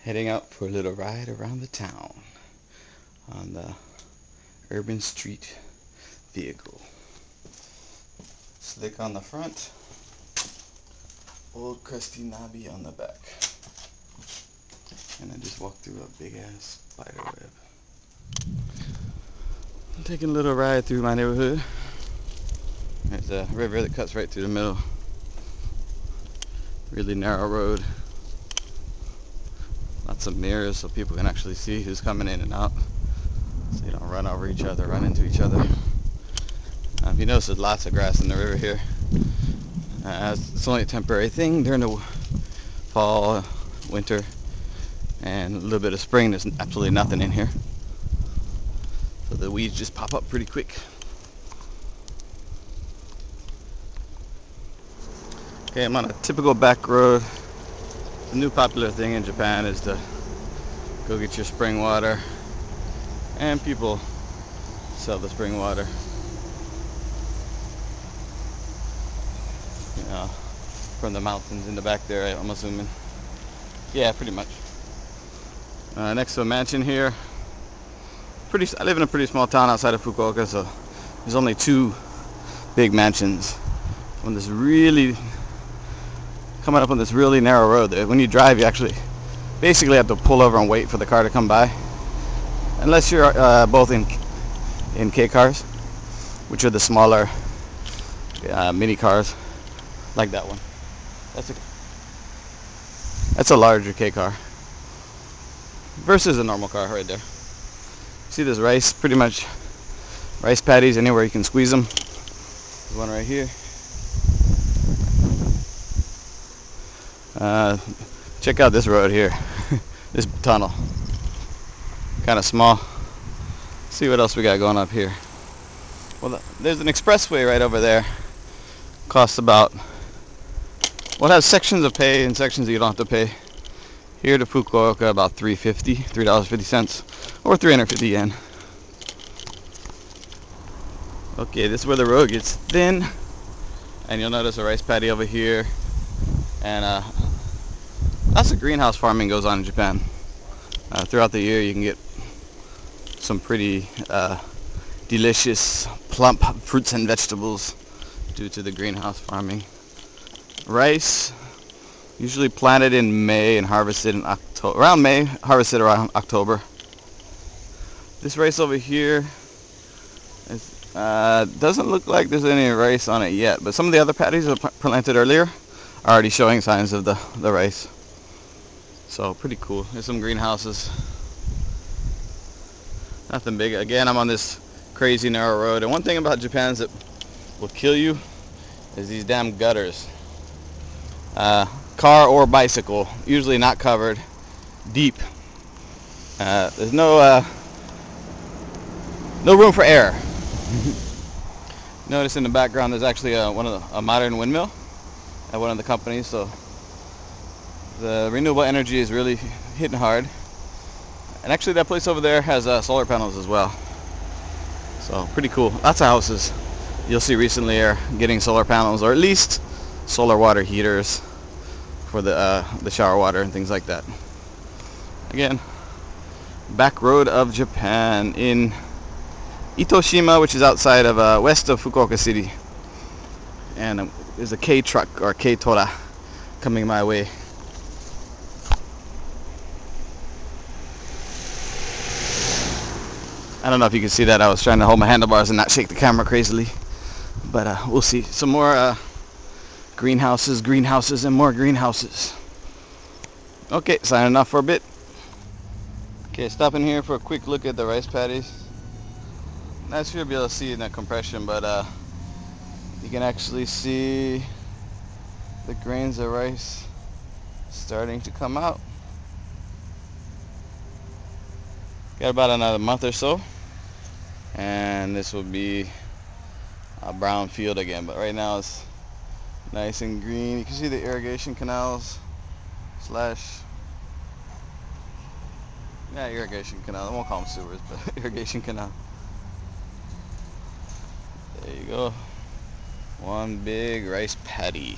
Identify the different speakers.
Speaker 1: Heading out for a little ride around the town on the Urban Street vehicle. Slick on the front, old crusty knobby on the back. And I just walked through a big ass spider web. I'm taking a little ride through my neighborhood. There's a river that cuts right through the middle. Really narrow road. Lots of mirrors so people can actually see who's coming in and out, so you don't run over each other, run into each other. If you notice, there's lots of grass in the river here. It's only a temporary thing during the fall, winter, and a little bit of spring. There's absolutely nothing in here, so the weeds just pop up pretty quick. Okay, I'm on a typical back road. The new popular thing in Japan is to go get your spring water, and people sell the spring water, you know, from the mountains in the back there, I'm assuming. Yeah, pretty much. Next to a mansion here. I live in a pretty small town outside of Fukuoka, so there's only two big mansions on this really coming up on this really narrow road. When you drive, you actually basically have to pull over and wait for the car to come by, unless you're both in K cars, which are the smaller mini cars like that one. That's a larger K car versus a normal car right there. See this rice, pretty much rice paddies anywhere you can squeeze them. There's one right here. Check out this road here. This tunnel, kind of small. See what else we got going up here. Well, there's an expressway right over there. Costs about, well, it has sections of pay and sections that you don't have to pay. Here to Fukuoka, about $3.50 or 350 yen. Okay, this is where the road gets thin, and you'll notice a rice paddy over here, and lots of greenhouse farming goes on in Japan. Throughout the year you can get some pretty delicious, plump fruits and vegetables due to the greenhouse farming. Rice, usually planted in May and harvested in October. Around May, harvested around October. This rice over here doesn't look like there's any rice on it yet, but some of the other paddies that planted earlier are already showing signs of the rice. So pretty cool. There's some greenhouses. Nothing big. Again, I'm on this crazy narrow road, and one thing about Japan is that will kill you is these damn gutters. Car or bicycle, usually not covered, deep. There's no room for air. Notice in the background there's actually a modern windmill at one of the companies, so the renewable energy is really hitting hard. And actually that place over there has solar panels as well, so pretty cool. Lots of houses you'll see recently are getting solar panels, or at least solar water heaters for the shower water and things like that. Again, back road of Japan in Itoshima, which is outside of west of Fukuoka City, and there's a K truck or K Tora coming my way. I don't know if you can see that. I was trying to hold my handlebars and not shake the camera crazily, but we'll see. Some more greenhouses, and more greenhouses. Okay, signing off for a bit. Okay, stopping here for a quick look at the rice paddies. Not sure you'll be able to see in that compression, but you can actually see the grains of rice starting to come out. Got about another month or so, and this will be a brown field again, but right now it's nice and green. You can see the irrigation canals irrigation canal. I won't call them sewers, but irrigation canal. There you go. One big rice paddy.